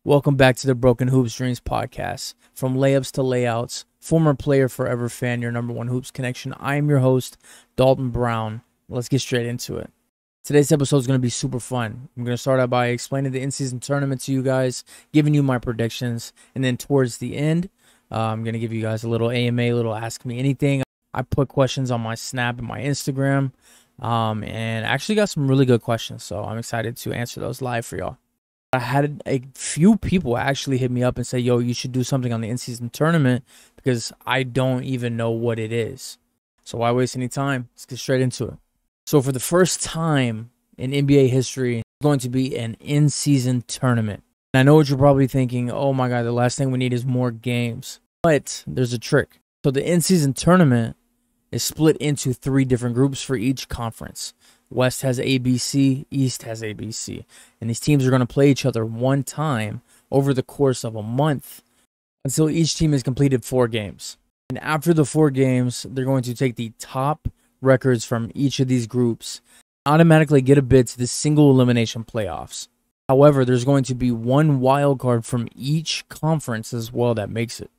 Welcome back to the Broken Hoops Dreams podcast. From layups to layouts, former player, forever fan, your number one hoops connection. I am your host, Daulton Brown. Let's get straight into it. Today's episode is going to be super fun. I'm going to start out by explaining the in-season tournament to you guys, giving you my predictions, and then towards the end, I'm going to give you guys a little AMA, a little Ask Me Anything. I put questions on my Snap and my Instagram, and I actually got some really good questions, so I'm excited to answer those live for y'all. I had a few people actually hit me up and say, yo, you should do something on the in-season tournament because I don't even know what it is. So why waste any time? Let's get straight into it. So for the first time in NBA history, it's going to be an in-season tournament. And I know what you're probably thinking, oh my God, the last thing we need is more games. But there's a trick. So the in-season tournament is split into 3 different groups for each conference. West has ABC, East has ABC. And these teams are going to play each other one time over the course of a month until each team has completed 4 games. And after the 4 games, they're going to take the top records from each of these groups, automatically get a bid to the single elimination playoffs. However, there's going to be one wild card from each conference as well that makes it.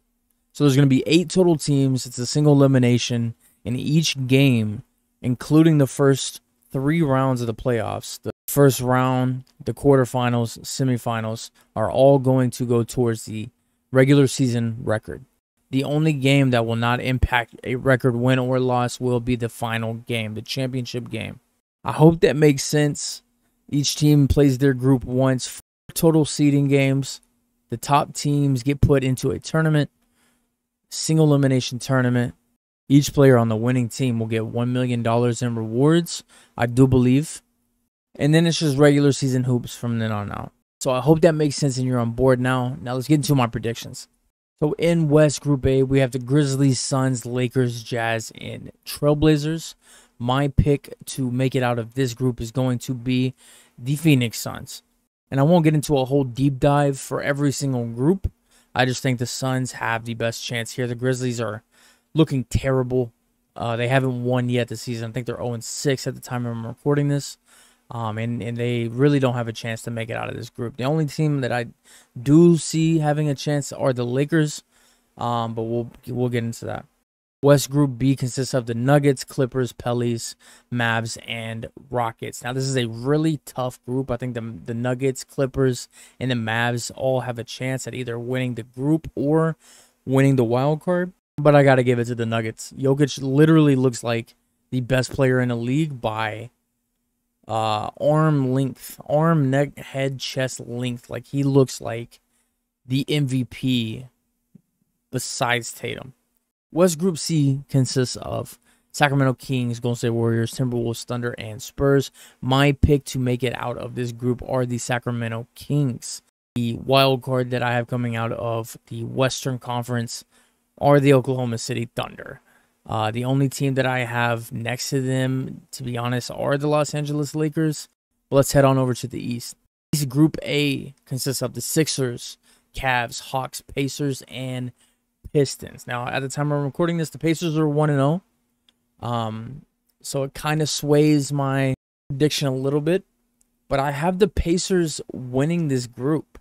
So there's going to be 8 total teams. It's a single elimination in each game, including the first 3 rounds of the playoffs. The first round, the quarterfinals, semifinals are all going to go towards the regular season record. The only game that will not impact a record win or loss will be the final game, the championship game. I hope that makes sense. Each team plays their group once, 4 total seeding games. The top teams get put into a tournament, single elimination tournament. Each player on the winning team will get $1 million in rewards, I do believe. And then it's just regular season hoops from then on out. So I hope that makes sense and you're on board now. Now let's get into my predictions. So in West Group A, we have the Grizzlies, Suns, Lakers, Jazz, and Trailblazers. My pick to make it out of this group is going to be the Phoenix Suns. And I won't get into a whole deep dive for every single group. I just think the Suns have the best chance here. The Grizzlies are looking terrible. They haven't won yet this season. I think they're 0-6 at the time I'm recording this. And they really don't have a chance to make it out of this group. The only team that I do see having a chance are the Lakers, but we'll get into that. West Group B consists of the Nuggets, Clippers, Pellies, Mavs, and Rockets. Now, this is a really tough group. I think the Nuggets, Clippers, and the Mavs all have a chance at either winning the group or winning the wild card. But I got to give it to the Nuggets. Jokic literally looks like the best player in the league by arm length, arm, neck, head, chest length. Like, he looks like the MVP besides Tatum. West Group C consists of Sacramento Kings, Golden State Warriors, Timberwolves, Thunder, and Spurs. My pick to make it out of this group are the Sacramento Kings. The wild card that I have coming out of the Western Conference are the Oklahoma City Thunder. The only team that I have next to them, to be honest, are the Los Angeles Lakers. But let's head on over to the East. East Group A consists of the Sixers, Cavs, Hawks, Pacers, and Pistons. Now, at the time I'm recording this, the Pacers are 1-0. So it kind of sways my prediction a little bit. But I have the Pacers winning this group.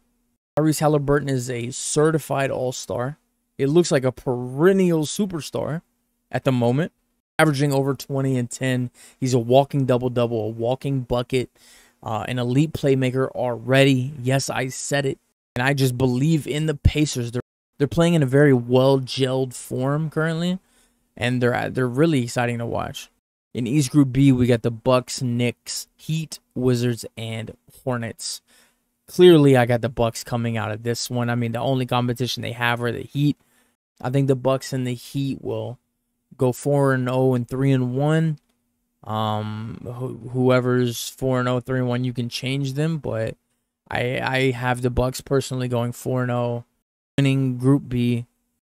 Tyrese Halliburton is a certified all-star. It looks like a perennial superstar at the moment, averaging over 20 and 10. He's a walking double-double, a walking bucket, an elite playmaker already. Yes, I said it. And I just believe in the Pacers. They're playing in a very well-gelled form currently, and they're really exciting to watch. In East Group B, we got the Bucks, Knicks, Heat, Wizards, and Hornets. Clearly, I got the Bucks coming out of this one. I mean, the only competition they have are the Heat. I think the Bucks and the Heat will go 4-0 and 3-1. Whoever's 4-0, 3-1, you can change them, but I have the Bucks personally going 4-0, winning Group B.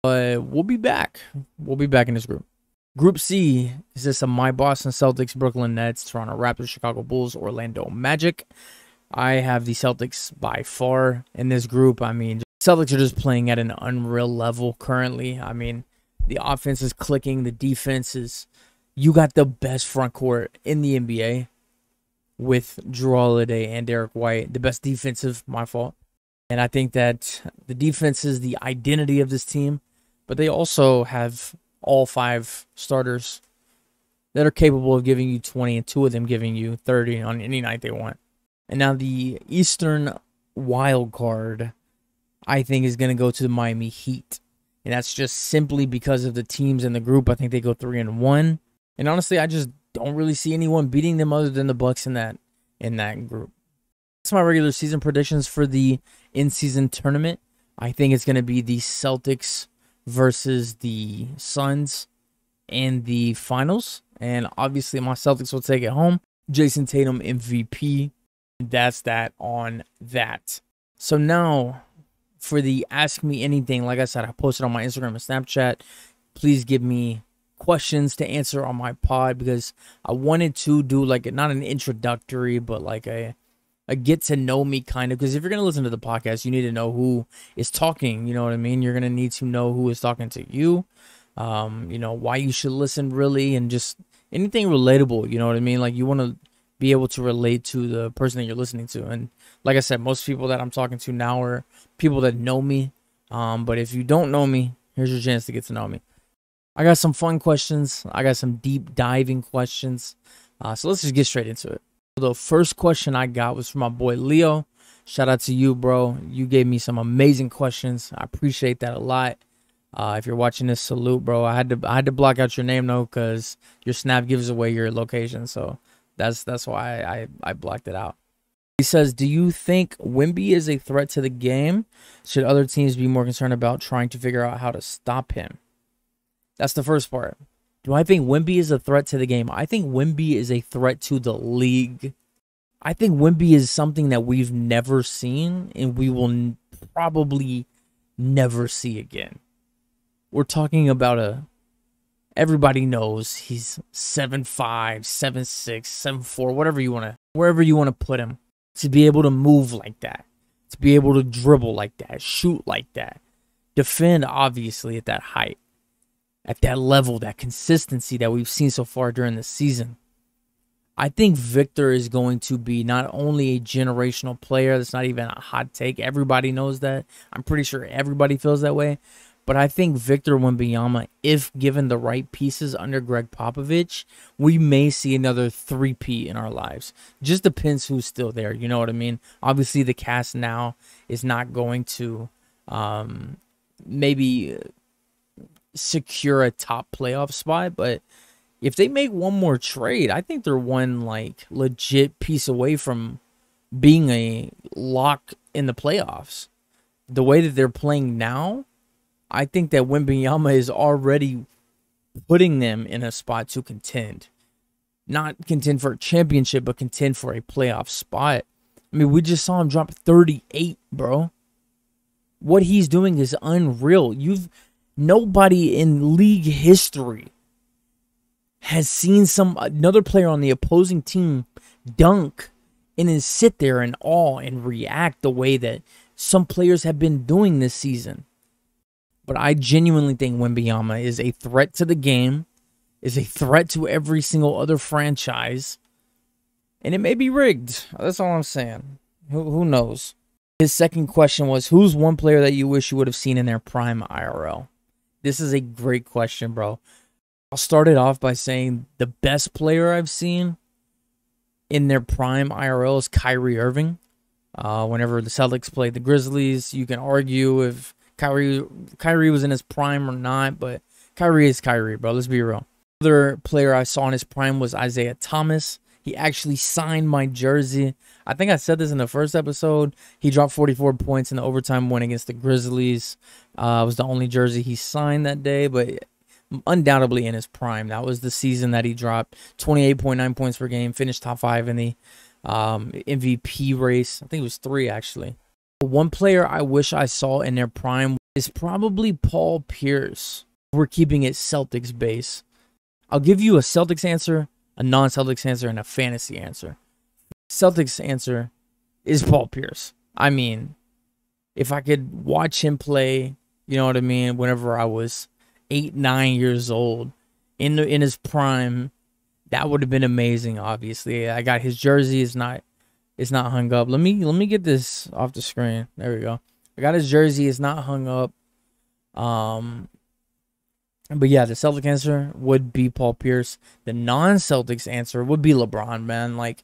But we'll be back. We'll be back in this group. Group C consists of my Boston Celtics, Brooklyn Nets, Toronto Raptors, Chicago Bulls, Orlando Magic. I have the Celtics by far in this group. I mean, Celtics are just playing at an unreal level currently. I mean, the offense is clicking. The defense is... You got the best front court in the NBA with Jrue Holiday and Derek White. The best defensive, my fault. And I think that the defense is the identity of this team, but they also have all 5 starters that are capable of giving you 20 and 2 of them giving you 30 on any night they want. And now the Eastern wild card, I think, is going to go to the Miami Heat. And that's just simply because of the teams in the group. I think they go 3-1. And honestly, I just don't really see anyone beating them other than the Bucks in that group. That's my regular season predictions for the in-season tournament. I think it's going to be the Celtics versus the Suns in the finals. And obviously, my Celtics will take it home. Jason Tatum MVP. That's that on that. So now, for the Ask Me Anything, like I said, I posted on my Instagram and Snapchat. Please give me questions to answer on my pod, because I wanted to do like not an introductory, but like a get to know me kind of, because if you're going to listen to the podcast, you need to know who is talking. You know what I mean? You're going to need to know who is talking to you, you know, why you should listen really, and just anything relatable. You know what I mean? Like, you want to be able to relate to the person that you're listening to. And like I said, most people that I'm talking to now are people that know me. But if you don't know me, here's your chance to get to know me. I got some fun questions. I got some deep diving questions. So let's just get straight into it. The first question I got was from my boy Leo. Shout out to you, bro. You gave me some amazing questions. I appreciate that a lot. If you're watching this, salute, bro. I had to block out your name though, because your snap gives away your location. So that's why I blocked it out. He says, do you think Wemby is a threat to the game? Should other teams be more concerned about trying to figure out how to stop him? That's the first part. Do I think Wemby is a threat to the game? I think Wemby is a threat to the league. I think Wemby is something that we've never seen, and we will probably never see again. We're talking about everybody knows he's 7'5", 7'6", 7'4", wherever you want to put him. To be able to move like that, to be able to dribble like that, shoot like that, defend obviously at that height, at that level, that consistency that we've seen so far during the season. I think Victor is going to be not only a generational player, that's not even a hot take. Everybody knows that. I'm pretty sure everybody feels that way. But I think Victor Wembanyama, if given the right pieces under Greg Popovich, we may see another 3-peat in our lives. Just depends who's still there. You know what I mean? Obviously, the cast now is not going to maybe secure a top playoff spot. But if they make one more trade, I think they're one like legit piece away from being a lock in the playoffs. The way that they're playing now, I think that Wembanyama is already putting them in a spot to contend. Not contend for a championship, but contend for a playoff spot. I mean, we just saw him drop 38, bro. What he's doing is unreal. Nobody in league history has seen another player on the opposing team dunk and then sit there in awe and react the way that some players have been doing this season. But I genuinely think Wembanyama is a threat to the game, is a threat to every single other franchise, and it may be rigged. That's all I'm saying. Who knows? His second question was, who's one player that you wish you would have seen in their prime IRL? This is a great question, bro. I'll start it off by saying the best player I've seen in their prime IRL is Kyrie Irving. Whenever the Celtics played the Grizzlies, you can argue if Kyrie was in his prime or not, but Kyrie is Kyrie, bro. Let's be real. Other player I saw in his prime was Isaiah Thomas. He actually signed my jersey. I think I said this in the first episode. He dropped 44 points in the overtime win against the Grizzlies. It was the only jersey he signed that day, but undoubtedly in his prime. That was the season that he dropped 28.9 points per game, finished top 5 in the MVP race. I think it was 3, actually. One player I wish I saw in their prime is probably Paul Pierce. We're keeping it Celtics base. I'll give you a Celtics answer, a non-Celtics answer, and a fantasy answer. Celtics answer is Paul Pierce. I mean, if I could watch him play, you know what I mean, whenever I was 8, 9 years old, in his prime, that would have been amazing, obviously. I got his jersey. It's It's not hung up. Let me get this off the screen. There we go. I got his jersey. It's not hung up. But yeah, the Celtic answer would be Paul Pierce. The non-Celtics answer would be LeBron, man. Like,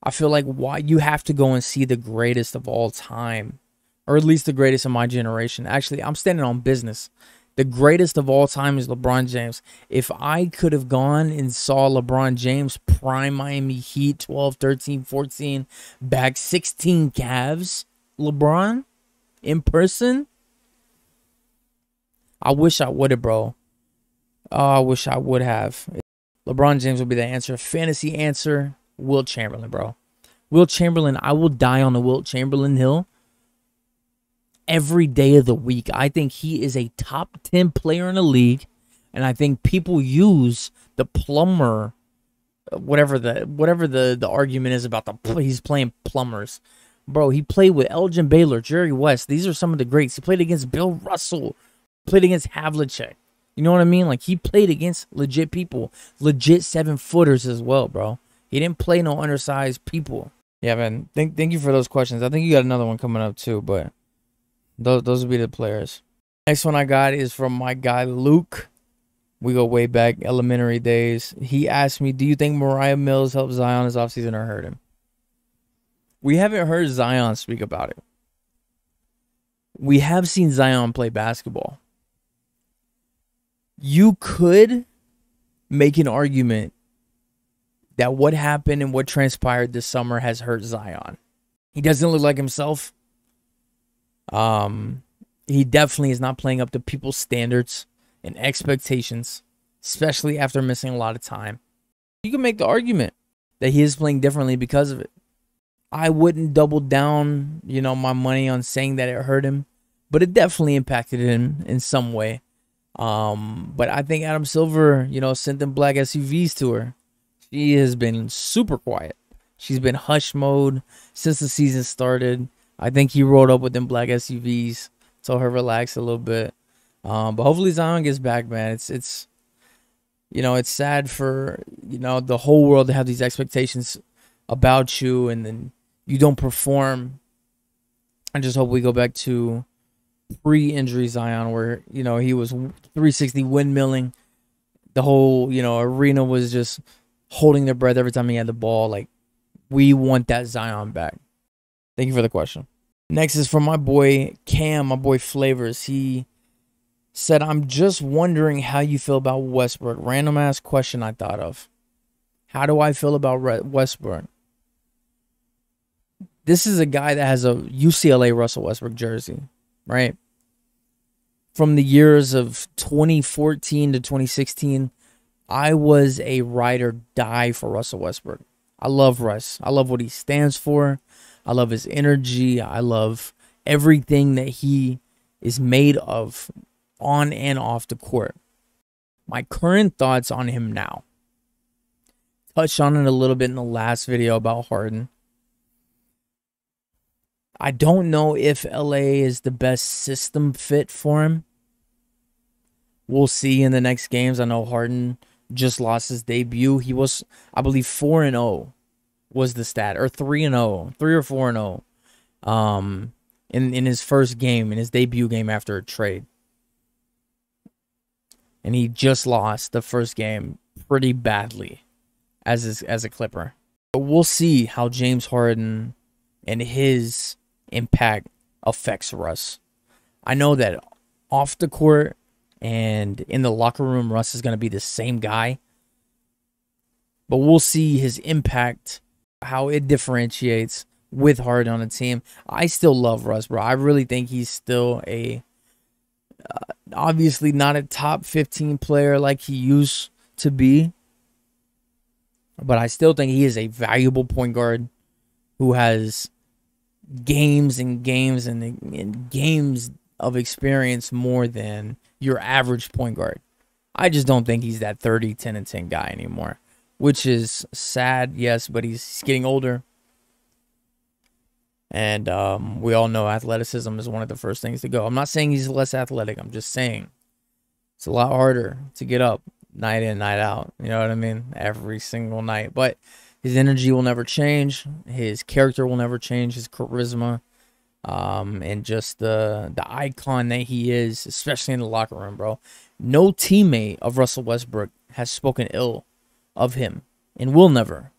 I feel like why you have to go and see the greatest of all time, or at least the greatest of my generation. Actually, I'm standing on business. The greatest of all time is LeBron James. If I could have gone and saw LeBron James prime Miami Heat 12, 13, 14, back 16 Cavs, LeBron in person, I wish I would have, bro. Oh, I wish I would have. LeBron James would be the answer. Fantasy answer, Wilt Chamberlain, bro. Wilt Chamberlain, I will die on the Wilt Chamberlain hill every day of the week. I think he is a top 10 player in the league, and I think people use the plumber, whatever the argument is about he's playing plumbers. Bro, he played with Elgin Baylor, Jerry West. These are some of the greats. He played against Bill Russell, played against Havlicek. You know what I mean? Like, he played against legit people, legit 7-footers as well, bro. He didn't play no undersized people. Yeah, man. Thank you for those questions. I think you got another one coming up too, but those would be the players. Next one I got is from my guy Luke. We go way back, elementary days. He asked me, do you think Mariah Mills helped Zion this offseason or hurt him? We haven't heard Zion speak about it. We have seen Zion play basketball. You could make an argument that what happened and what transpired this summer has hurt Zion. He doesn't look like himself. He definitely is not playing up to people's standards and expectations, especially after missing a lot of time. You can make the argument that he is playing differently because of it. I wouldn't double down, my money on saying that it hurt him, but it definitely impacted him in some way. But I think Adam Silver, sent them black SUVs to her. She has been super quiet. She's been hush mode since the season started. I think he rolled up with them black SUVs, told her relax a little bit. But hopefully Zion gets back, man. It's sad for, the whole world to have these expectations about you and then you don't perform. I just hope we go back to pre-injury Zion where, he was 360 windmilling. The whole, arena was just holding their breath every time he had the ball. Like, we want that Zion back. Thank you for the question. Next is from my boy Cam, my boy Flavors. He said, I'm just wondering how you feel about Westbrook. Random ass question I thought of. How do I feel about Westbrook? This is a guy that has a UCLA Russell Westbrook jersey, right? From the years of 2014 to 2016, I was a ride or die for Russell Westbrook. I love Russ. I love what he stands for. I love his energy. I love everything that he is made of on and off the court. My current thoughts on him now. Touched on it a little bit in the last video about Harden. I don't know if LA is the best system fit for him. We'll see in the next games. I know Harden just lost his debut. He was, I believe, 4-0 was the stat, or 3-0, 3 or 4-0, in his first game, in his debut game after a trade. And he just lost the first game pretty badly as a Clipper. But we'll see how James Harden and his impact affects Russ. I know that off the court and in the locker room, Russ is going to be the same guy. But we'll see his impact, how it differentiates with Harden on the team. I still love Russ, bro. I really think he's still obviously not a top 15 player like he used to be. But I still think he is a valuable point guard who has games and games and games of experience more than your average point guard. I just don't think he's that 30, 10, and 10 guy anymore, which is sad, yes, but he's getting older. And we all know athleticism is one of the first things to go. I'm not saying he's less athletic. I'm just saying it's a lot harder to get up night in, night out. You know what I mean? Every single night. But His energy will never change. His character will never change. His charisma, and just the icon that he is, especially in the locker room, bro. No teammate of Russell Westbrook has spoken ill of him and will never.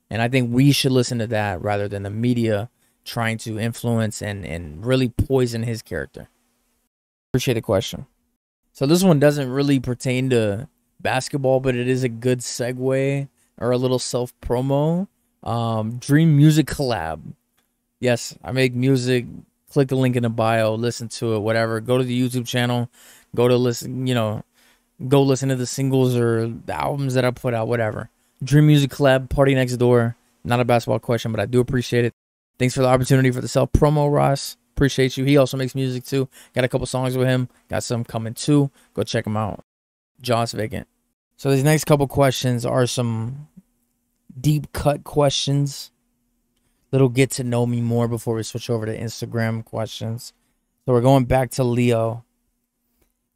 And I think we should listen to that rather than the media trying to influence and really poison his character. Appreciate the question. So this one doesn't really pertain to basketball, but it is a good segue or a little self-promo. Dream Music collab. Yes, I make music. Click the link in the bio, listen to it, whatever. Go to the YouTube channel. Go to listen, go listen to the singles or the albums that I put out, whatever. Dream Music collab, Party Next Door. Not a basketball question, but I do appreciate it. Thanks for the opportunity for the self-promo, Ross. Appreciate you. He also makes music too. Got a couple songs with him. Got some coming too. Go check him out. Joss Vacant. So these next couple questions are some deep cut questions. Little get to know me more before we switch over to Instagram questions. So we're going back to Leo.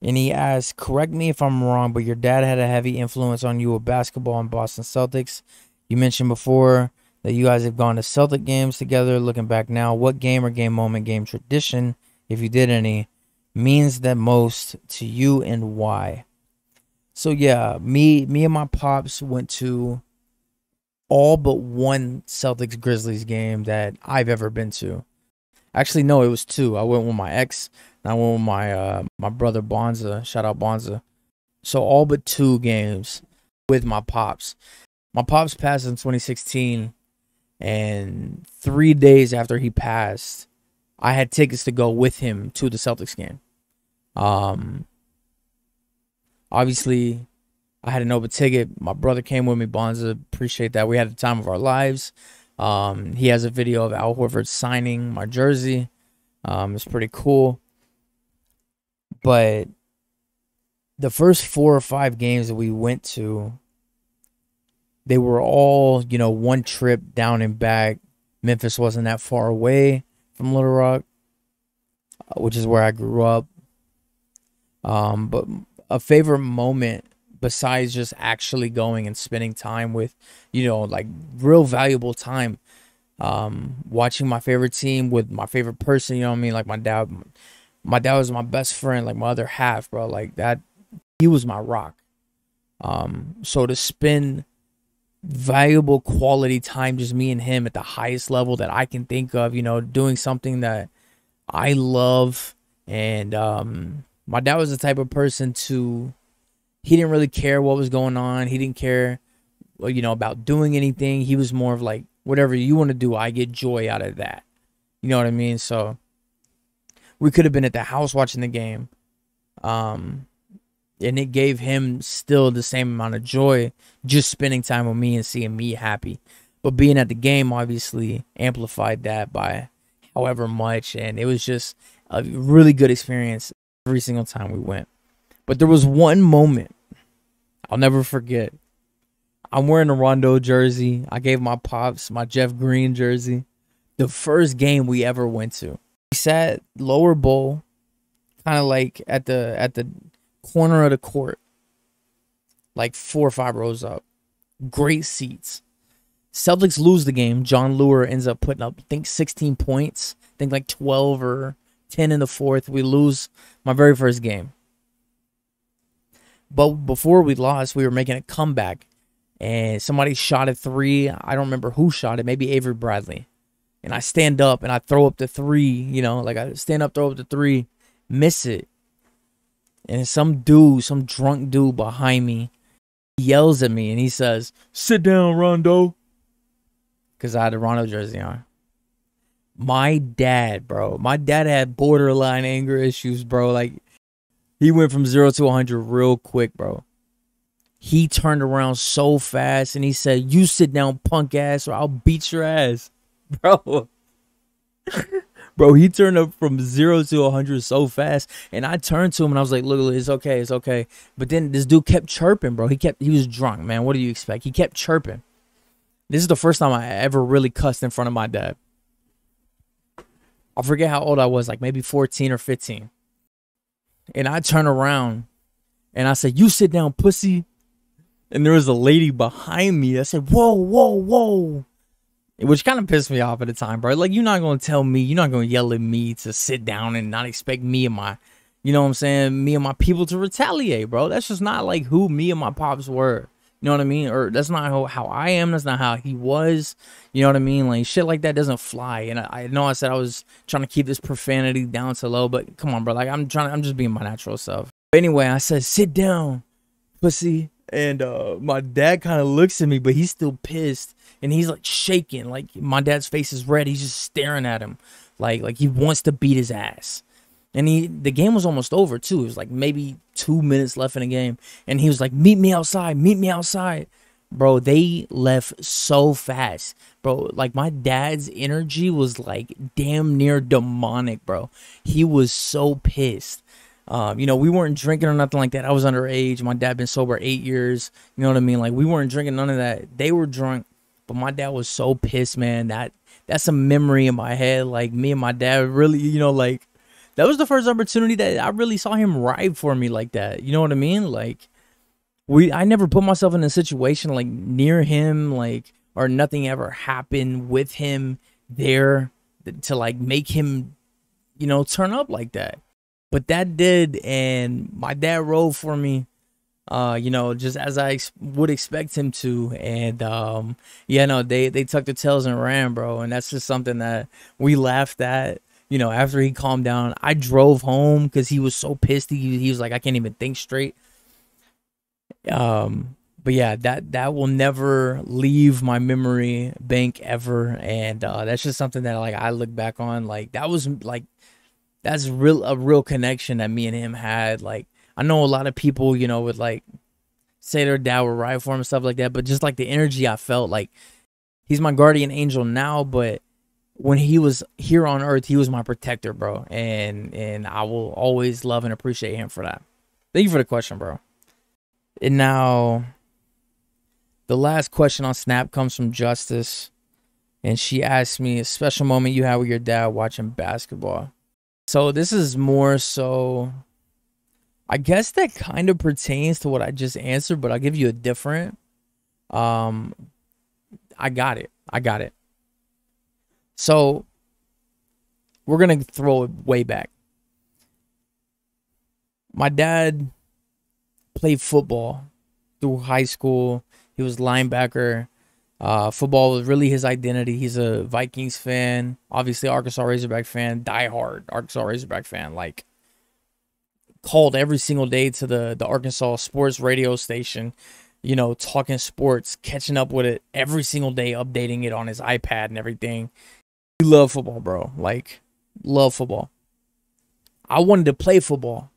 And he asks, correct me if I'm wrong, but your dad had a heavy influence on you with basketball and Boston Celtics. You mentioned before that you guys have gone to Celtic games together. Looking back now, what game or game moment, game tradition, if you did any, means the most to you and why? So yeah, me and my pops went to all but one Celtics Grizzlies game that I've ever been to. Actually, no, it was two. I went with my ex, and I went with my brother Bonza. Shout out Bonza. So all but two games with my pops. My pops passed in 2016, and 3 days after he passed, I had tickets to go with him to the Celtics game. Obviously, I had an open ticket. My brother came with me, Bonza. Appreciate that. We had the time of our lives. He has a video of Al Horford signing my jersey. It's pretty cool. But the first 4 or 5 games that we went to, they were all, one trip down and back. Memphis wasn't that far away from Little Rock, which is where I grew up. But a favorite moment besides just actually going and spending time with, like real valuable time, watching my favorite team with my favorite person, like my dad. My dad was my best friend, like my other half, bro. Like that, he was my rock. So to spend valuable quality time, just me and him at the highest level that I can think of, doing something that I love. And my dad was the type of person he didn't really care what was going on. He didn't care, about doing anything. He was more of like, whatever you want to do, I get joy out of that. You know what I mean? So we could have been at the house watching the game. And it gave him still the same amount of joy just spending time with me and seeing me happy. But being at the game obviously amplified that by however much. And it was just a really good experience every single time we went. But there was one moment I'll never forget. I'm wearing a Rondo jersey. I gave my pops my Jeff Green jersey. The first game we ever went to. We sat lower bowl, kind of like at the corner of the court, like 4 or 5 rows up. Great seats. Celtics lose the game. John Lure ends up putting up, I think, 16 points. I think like 12 or 10 in the fourth. We lose my very first game. But before we lost, we were making a comeback. And somebody shot a 3. I don't remember who shot it. Maybe Avery Bradley. And I stand up and I throw up the 3. Like I stand up, throw up the 3, miss it. And some drunk dude behind me yells at me and he says, "Sit down, Rondo." Because I had a Rondo jersey on. My dad, bro. My dad had borderline anger issues, bro. Like, he went from 0 to 100 real quick, bro. He turned around so fast and he said, "You sit down, punk ass, or I'll beat your ass." Bro. Bro, he turned up from 0 to 100 so fast. And I turned to him and I was like, "Look, it's okay, it's okay." But then this dude kept chirping, bro. He was drunk, man. What do you expect? He kept chirping. This is the first time I ever really cussed in front of my dad. I forget how old I was, like maybe 14 or 15. And I turn around and I said, "You sit down, pussy." And there was a lady behind me that said, "Whoa, whoa, whoa." Which kind of pissed me off at the time, bro. Like, you're not going to tell me, you're not going to yell at me to sit down and not expect me and my, you know what I'm saying, me and my people to retaliate, bro. That's just not, like, who me and my pops were. You know what I mean? Or that's not how I am. That's not how he was. You know what I mean? Like, shit like that doesn't fly. And I know I said I was trying to keep this profanity down to low, but come on, bro. Like, I'm just being my natural self. But anyway, I said, "Sit down, pussy." And my dad kind of looks at me, but he's still pissed. And he's like shaking. Like, my dad's face is red. He's just staring at him. Like he wants to beat his ass. And the game was almost over too. It was like maybe 2 minutes left in the game. And he was like, "Meet me outside. Meet me outside." Bro, they left so fast. Bro, like, my dad's energy was like damn near demonic, bro. He was so pissed. You know, we weren't drinking or nothing like that. I was underage. My dad been sober 8 years. You know what I mean? Like, we weren't drinking none of that. They were drunk, but my dad was so pissed, man. That's a memory in my head. Like, me and my dad really, you know, like, that was the first opportunity that I really saw him ride for me like that. You know what I mean? Like, I never put myself in a situation like near him, like, or nothing ever happened with him there to like make him, you know, turn up like that. But that did, and my dad rode for me, you know, just as I would expect him to. And yeah, no, they tucked their tails and ran, bro. And that's just something that we laughed at. You know, after he calmed down, I drove home because he was so pissed. He was like, "I can't even think straight." But yeah, that will never leave my memory bank ever. And that's just something that like I look back on, like, that was like, that's a real connection that me and him had. Like, I know a lot of people, you know, would like say their dad would ride for him and stuff like that, but just like the energy I felt, like, he's my guardian angel now, but when he was here on earth, he was my protector, bro. And I will always love and appreciate him for that. Thank you for the question, bro. And now the last question on Snap comes from Justice, and she asked me a special moment you had with your dad watching basketball. So this is more so, I guess that kind of pertains to what I just answered, but I'll give you a different. I got it. So we're going to throw it way back. My dad played football through high school. He was linebacker. Football was really his identity. He's a Vikings fan, obviously Arkansas Razorback fan, diehard Arkansas Razorback fan. Like, called every single day to the Arkansas sports radio station, you know, talking sports, catching up with it every single day, updating it on his iPad and everything. He loved football, bro. Like, love football. I wanted to play football.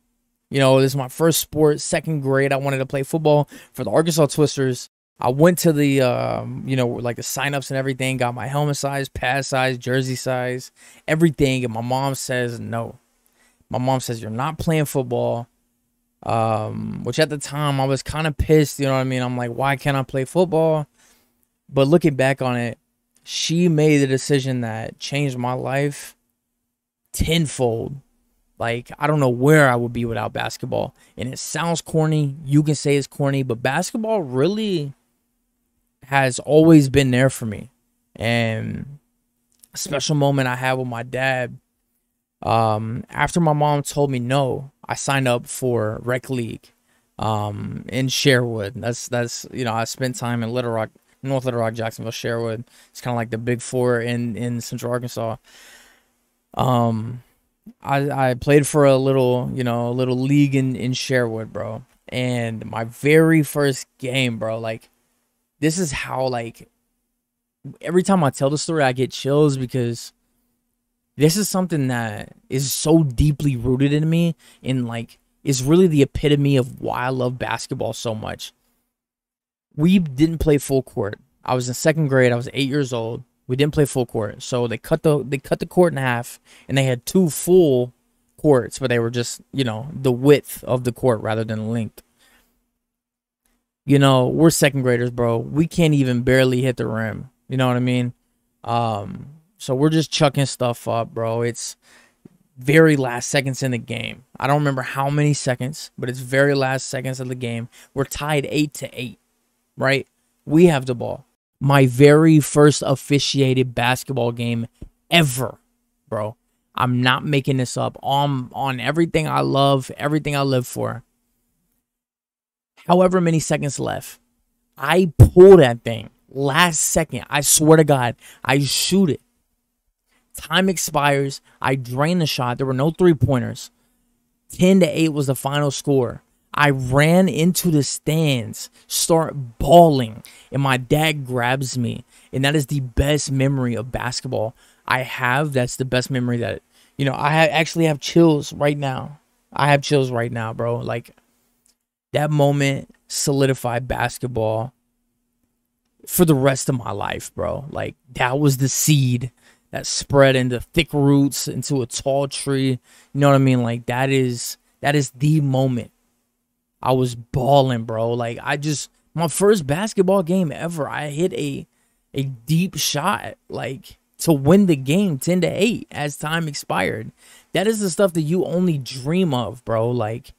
You know, this is my first sport, second grade. I wanted to play football for the Arkansas Twisters. I went to the, you know, like the signups and everything, got my helmet size, pad size, jersey size, everything. And my mom says no. My mom says, "You're not playing football." Which at the time I was kind of pissed. You know what I mean? I'm like, why can't I play football? But looking back on it, she made a decision that changed my life tenfold. Like, I don't know where I would be without basketball. And it sounds corny. You can say it's corny, but basketball really has always been there for me. And a special moment I had with my dad, after my mom told me no, I signed up for rec league in Sherwood. That's you know, I spent time in Little Rock, North Little Rock, Jacksonville, Sherwood. It's kind of like the big four in Central Arkansas. I played for a little league in Sherwood, bro. And my very first game, bro, like, this is how, like, every time I tell the story, I get chills because this is something that is so deeply rooted in me and, like, is really the epitome of why I love basketball so much. We didn't play full court. I was in second grade. I was 8 years old. We didn't play full court. So they cut the court in half, and they had 2 full courts, but they were just, you know, the width of the court rather than length. You know, we're second graders, bro. We can't even barely hit the rim. You know what I mean? So we're just chucking stuff up, bro. It's very last seconds in the game. I don't remember how many seconds, but it's very last seconds of the game. We're tied 8-8. right? We have the ball. My very first officiated basketball game ever, bro. I'm not making this up. On everything I love, everything I live for. However many seconds left, I pull that thing. Last second, I swear to God, I shoot it. Time expires. I drain the shot. There were no three-pointers. 10-8 was the final score. I ran into the stands, start bawling, and my dad grabs me. And that is the best memory of basketball I have. That's the best memory that, I actually have chills right now. I have chills right now, bro. Like, that moment solidified basketball for the rest of my life, bro. Like, that was the seed that spread into thick roots into a tall tree. You know what I mean? Like, that is the moment. I was balling, bro. Like, my first basketball game ever, I hit a deep shot, like, to win the game 10-8 as time expired. That is the stuff that you only dream of, bro. Like,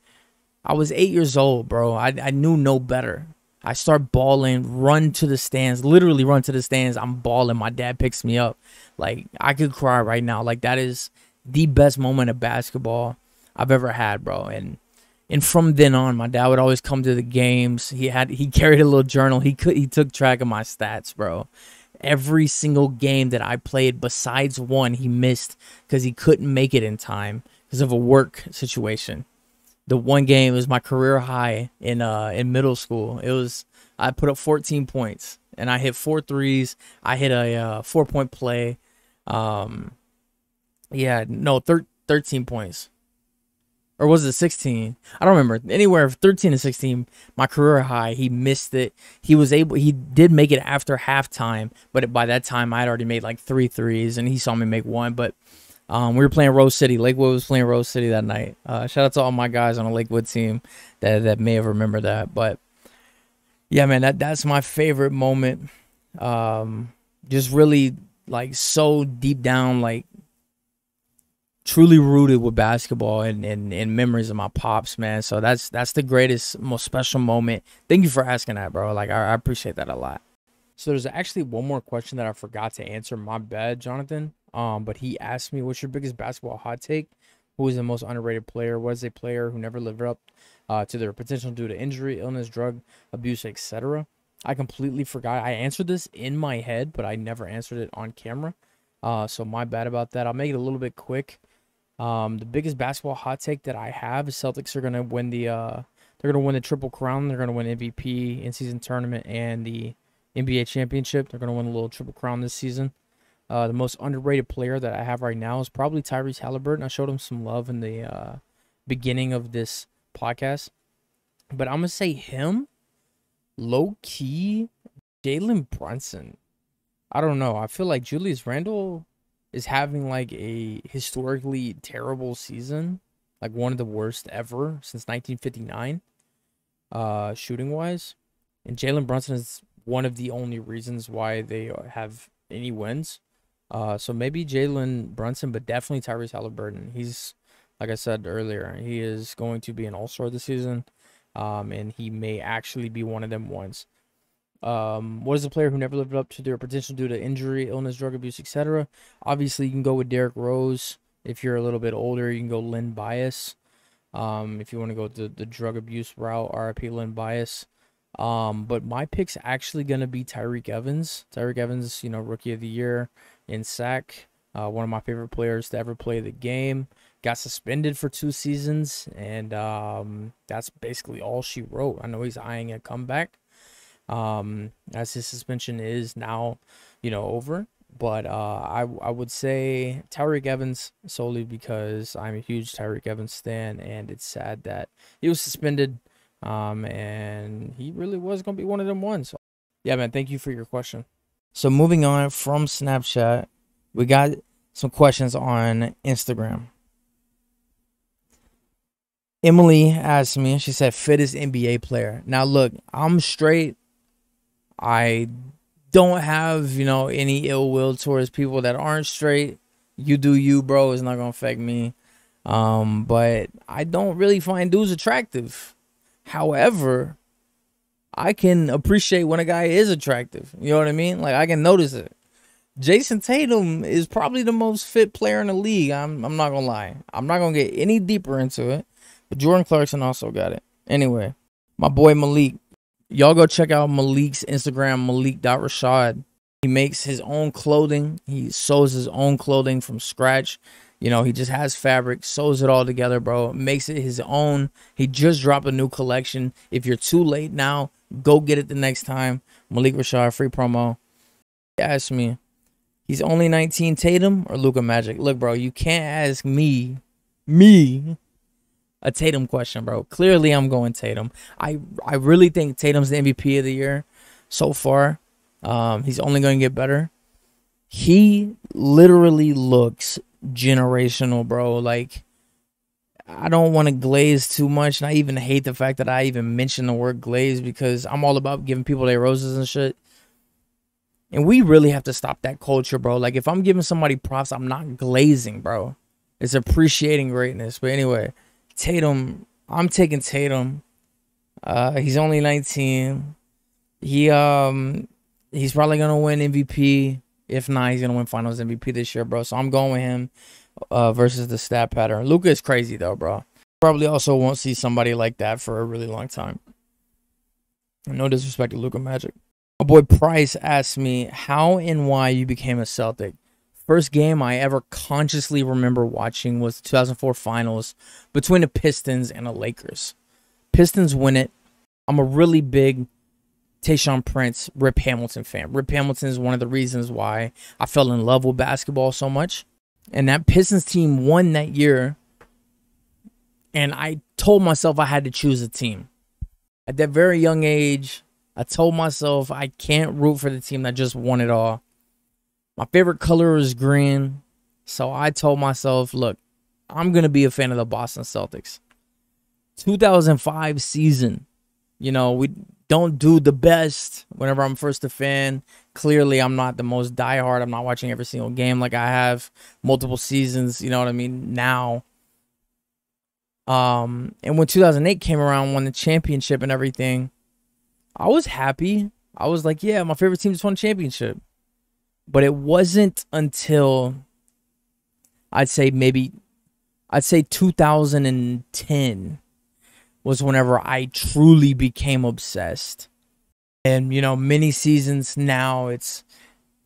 I was 8 years old, bro. I knew no better. I start balling, run to the stands, literally run to the stands. I'm balling. My dad picks me up. Like, I could cry right now. Like, that is the best moment of basketball I've ever had, bro. And from then on, my dad would always come to the games. He carried a little journal. He took track of my stats, bro. Every single game that I played besides one, he missed because he couldn't make it in time because of a work situation. The one game was my career high in middle school. I put up 14 points and I hit 4 threes. I hit a 4-point play. 13 points. Or was it 16? I don't remember. Anywhere 13 to 16, my career high. He missed it. He did make it after halftime, but by that time I had already made like 3 threes and he saw me make one. But we were playing Rose City. Lakewood was playing Rose City that night. Shout out to all my guys on the Lakewood team that may have remembered that. But yeah, man, that's my favorite moment. Just really, like, so deep down, like, truly rooted with basketball and memories of my pops, man. So that's the greatest, most special moment. Thank you for asking that, bro. Like, I appreciate that a lot. So there's actually one more question that I forgot to answer. My bad, Jonathan. But he asked me, what's your biggest basketball hot take? Who is the most underrated player? What is a player who never lived up to their potential due to injury, illness, drug abuse, etc.? I completely forgot. I answered this in my head, but I never answered it on camera. So my bad about that. I'll make it a little bit quick. The biggest basketball hot take that I have is Celtics are gonna win they're gonna win the Triple Crown. They're gonna win MVP, in-season tournament, and the NBA championship. They're gonna win a little Triple Crown this season. The most underrated player that I have right now is probably Tyrese Halliburton. I showed him some love in the beginning of this podcast, but I'm gonna say him. Low key, Jalen Brunson. I don't know. I feel like Julius Randle is having like a historically terrible season, like one of the worst ever since 1959, shooting wise. And Jalen Brunson is one of the only reasons why they have any wins. So maybe Jalen Brunson, but definitely Tyrese Halliburton. He's, like I said earlier, he is going to be an all-star this season, and he may actually be one of them ones. What is a player who never lived up to their potential due to injury, illness, drug abuse, etc.? Obviously, you can go with Derrick Rose. If you're a little bit older, you can go Lynn Bias. If you want to go the drug abuse route, RIP Lynn Bias. But my pick's actually going to be Tyreke Evans. Tyreke Evans, rookie of the year in sack. One of my favorite players to ever play the game. Got suspended for 2 seasons, and that's basically all she wrote. I know he's eyeing a comeback. As his suspension is now, over. But I would say Tyreke Evans solely because I'm a huge Tyreke Evans stan, and it's sad that he was suspended. And he really was going to be one of them ones. Yeah, man, thank you for your question. So moving on from Snapchat, we got some questions on Instagram. Emily asked me, she said, fittest NBA player. Now, look, I'm straight. I don't have, any ill will towards people that aren't straight. You do you, bro. It's not going to affect me. But I don't really find dudes attractive. However, I can appreciate when a guy is attractive. You know what I mean? Like, I can notice it. Jason Tatum is probably the most fit player in the league. I'm not going to lie. I'm not going to get any deeper into it. But Jordan Clarkson also got it. Anyway, my boy Malik. Y'all go check out Malik's Instagram, Malik.Rashad. He makes his own clothing. He sews his own clothing from scratch. You know, he just has fabric, sews it all together, bro. Makes it his own. He just dropped a new collection. If you're too late now, go get it the next time. Malik Rashad, free promo. Ask me, he's only 19, Tatum or Luka Magic? Look, bro, you can't ask me, a Tatum question, bro. Clearly, I'm going Tatum. I really think Tatum's the MVP of the year so far. He's only going to get better. He literally looks generational, bro. Like, I don't want to glaze too much, and I even hate the fact that I even mentioned the word glaze because I'm all about giving people their roses and shit. And we really have to stop that culture, bro. Like, if I'm giving somebody props, I'm not glazing, bro. It's appreciating greatness. But anyway, Tatum, I'm taking Tatum. He's only 19. He's probably gonna win MVP. If not, he's gonna win Finals MVP this year, bro. So I'm going with him versus the stat pattern. Luka is crazy though, bro. Probably also won't see somebody like that for a really long time. No disrespect to Luka Magic. My boy Price asked me how and why you became a Celtic. First game I ever consciously remember watching was the 2004 Finals between the Pistons and the Lakers. Pistons win it. I'm a really big Tayshaun Prince, Rip Hamilton fan. Rip Hamilton is one of the reasons why I fell in love with basketball so much. And that Pistons team won that year. And I told myself I had to choose a team. At that very young age, I told myself I can't root for the team that just won it all. My favorite color is green. So I told myself, look, I'm going to be a fan of the Boston Celtics. 2005 season. You know, we don't do the best whenever I'm first a fan. Clearly, I'm not the most diehard. I'm not watching every single game like I have multiple seasons, you know what I mean, now. And when 2008 came around, won the championship and everything, I was happy. I was like, yeah, my favorite team just won a championship. But it wasn't until, I'd say 2010 was whenever I truly became obsessed. And, you know, many seasons now,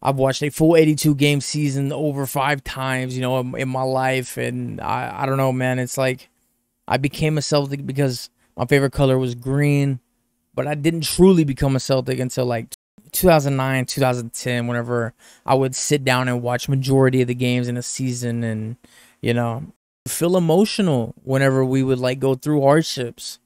I've watched a full 82 game season over 5 times, you know, in my life. And I don't know, man, it's like I became a Celtic because my favorite color was green, but I didn't truly become a Celtic until like 2009, 2010, whenever I would sit down and watch majority of the games in a season and, you know, feel emotional whenever we would like go through hardships.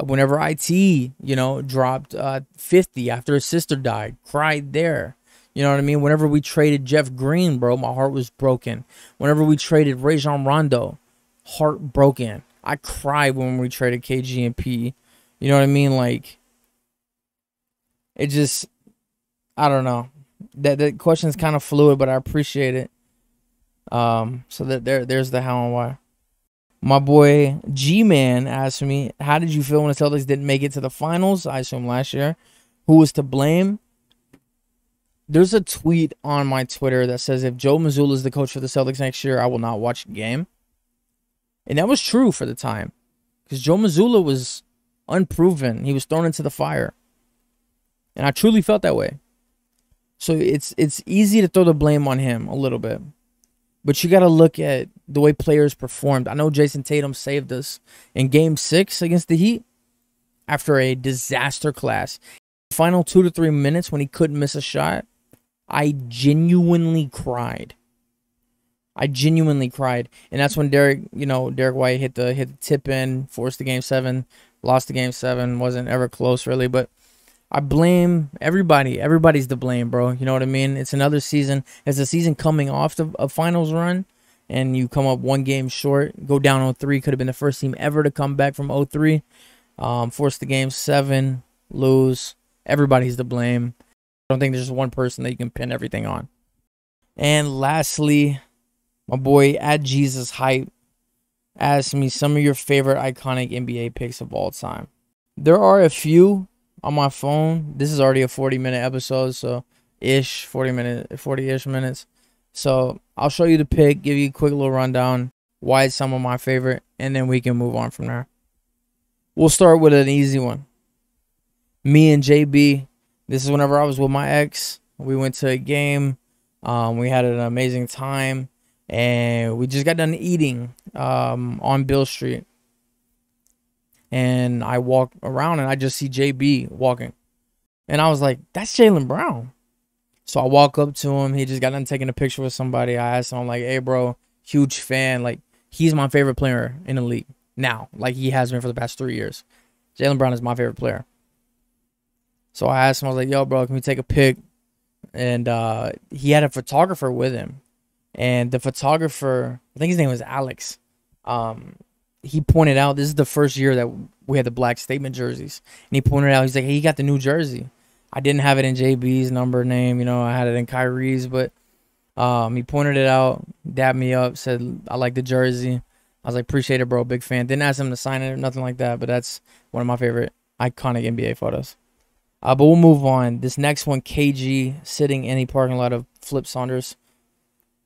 Whenever IT, you know, dropped 50 after his sister died, cried there. You know what I mean? Whenever we traded Jeff Green, bro, my heart was broken. Whenever we traded Rajon Rondo, heartbroken. I cried when we traded KG and P. You know what I mean? Like, it just, I don't know. That question is kind of fluid, but I appreciate it. So there's the how and why. My boy G-Man asked me, how did you feel when the Celtics didn't make it to the finals? I assume last year. Who was to blame? There's a tweet on my Twitter that says, if Joe Mazzulla is the coach for the Celtics next year, I will not watch a game. And that was true for the time. Because Joe Mazzulla was unproven. He was thrown into the fire. And I truly felt that way. So it's easy to throw the blame on him a little bit. But you got to look at the way players performed. I know Jason Tatum saved us in Game 6 against the Heat after a disaster class. Final 2 to 3 minutes when he couldn't miss a shot, I genuinely cried. And that's when Derek White hit the tip in, forced the Game 7, lost the Game 7, wasn't ever close really, but I blame everybody. Everybody's to blame, bro. You know what I mean? It's another season. It's a season coming off a finals run, and you come up 1 game short, go down 0-3. Could have been the first team ever to come back from 0-3. Force the Game 7, lose. Everybody's to blame. I don't think there's one person that you can pin everything on. And lastly, my boy @JesusHype asked me some of your favorite iconic NBA picks of all time. There are a few. on my phone. This is already a 40-minute episode, so 40-ish minutes. So I'll show you the pick, give you a quick little rundown, why it's some of my favorite, and then we can move on from there. We'll start with an easy one. Me and JB. This is whenever I was with my ex. We went to a game. We had an amazing time, and we just got done eating on Bill Street. And I walk around, and I just see JB walking. And I was like, that's Jaylen Brown. So I walk up to him. He just got done taking a picture with somebody. I asked him, I'm like, hey, bro, huge fan. Like, he's my favorite player in the league now. Like, he has been for the past 3 years. Jaylen Brown is my favorite player. So I asked him, I was like, yo, bro, can we take a pic? And he had a photographer with him. And the photographer, I think his name was Alex. He pointed out, this is the first year that we had the black statement jerseys. And he pointed out, he's like, hey, he got the new jersey. I didn't have it in JB's number name. You know, I had it in Kyrie's. But he pointed it out, dabbed me up, said, I like the jersey. I was like, appreciate it, bro. Big fan. Didn't ask him to sign it or nothing like that. But that's one of my favorite iconic NBA photos. But we'll move on. This next one, KG sitting in a parking lot of Flip Saunders.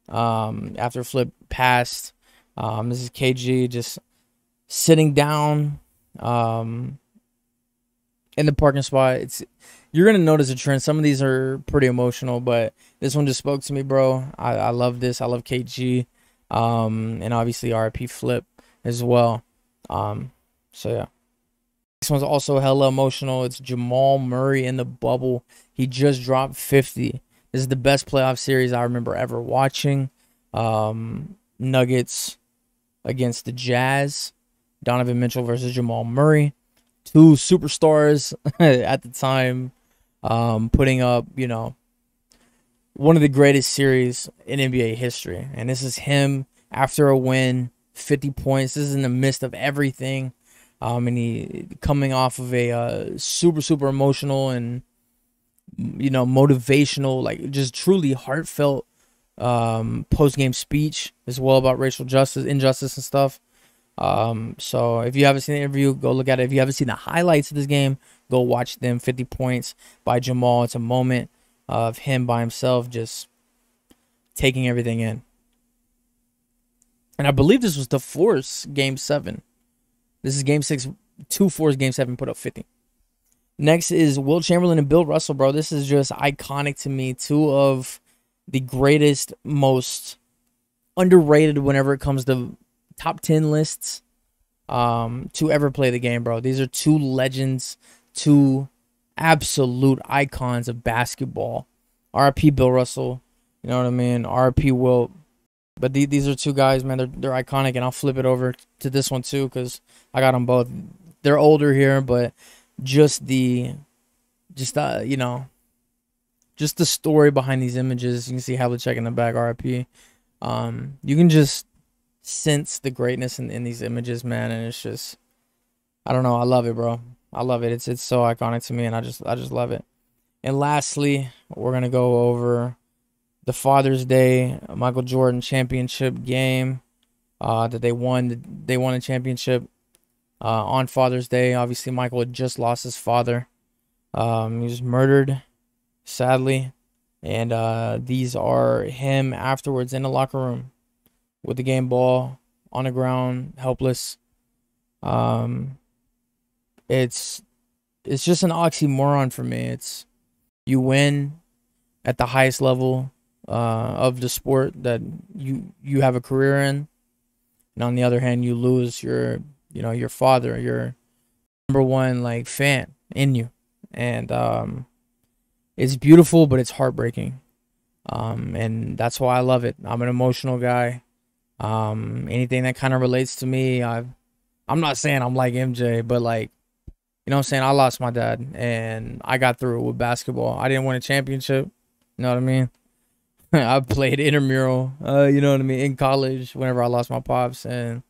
After Flip passed, this is KG just sitting down in the parking spot. You're gonna notice a trend. Some of these are pretty emotional, but this one just spoke to me, bro. I love this. I love KG, and obviously RIP Flip as well. So yeah. This one's also hella emotional. It's Jamal Murray in the bubble. He just dropped 50. This is the best playoff series I remember ever watching. Nuggets against the Jazz. Donovan Mitchell versus Jamal Murray. Two superstars at the time, putting up, you know, one of the greatest series in NBA history. And this is him after a win, 50 points. This is in the midst of everything. And he coming off of a super emotional and, you know, motivational, like just truly heartfelt post-game speech as well about racial injustice and stuff. So if you haven't seen the interview, go look at it. If you haven't seen the highlights of this game, go watch them. 50 points by Jamal. It's a moment of him by himself just taking everything in. And I believe this was to force Game 7. This is Game 6 to force Game 7, put up 50. Next is Will Chamberlain and Bill Russell, bro. This is just iconic to me. Two of the greatest, most underrated whenever it comes to top 10 lists to ever play the game, bro. These are two legends, two absolute icons of basketball. RIP Bill Russell, you know what I mean? RIP Will. But these are two guys, man. They're iconic, and I'll flip it over to this one too because I got them both. They're older here, but just you know, just the story behind these images. You can see Havlicek in the back, RIP. You can just sense the greatness in these images, man, and it's just, I don't know, I love it, bro. I love it. It's so iconic to me, and I just love it. And lastly, we're gonna go over the Father's Day Michael Jordan championship game that they won. They won a championship on Father's Day. Obviously, Michael had just lost his father. He was murdered, sadly. And these are him afterwards in the locker room with the game ball on the ground, helpless. It's just an oxymoron for me. It's you win at the highest level of the sport that you have a career in, and on the other hand, you lose your father, your number one like fan in you, and it's beautiful, but it's heartbreaking, and that's why I love it. I'm an emotional guy. Anything that kind of relates to me, I'm not saying I'm like MJ, but like, you know what I'm saying? I lost my dad, and I got through it with basketball. I didn't win a championship. You know what I mean? I played intramural, you know what I mean, in college whenever I lost my pops, and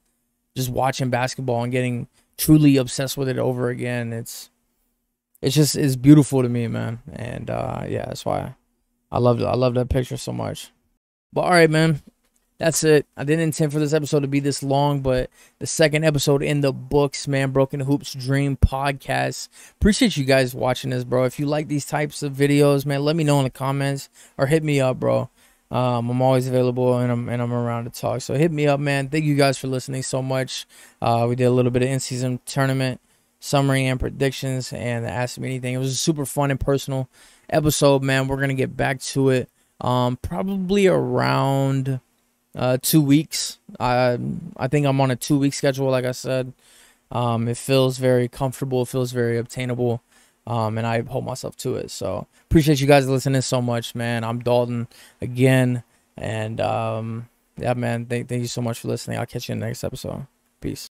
just watching basketball and getting truly obsessed with it over again. It's beautiful to me, man. And yeah, that's why I love that picture so much. But all right, man. that's it. I didn't intend for this episode to be this long, but the second episode in the books, man. Broken Hoops Dream Podcast. Appreciate you guys watching this, bro. If you like these types of videos, man, let me know in the comments or hit me up, bro. I'm always available and I'm around to talk. So hit me up, man. Thank you guys for listening so much. We did a little bit of in-season tournament summary and predictions and Ask Me Anything. It was a super fun and personal episode, man. We're gonna get back to it probably around 2 weeks. I think I'm on a 2-week schedule, like I said. It feels very comfortable, it feels very obtainable, and I hold myself to it. So appreciate you guys listening so much, man. I'm Daulton again, and yeah, man, thank you so much for listening. I'll catch you in the next episode. Peace.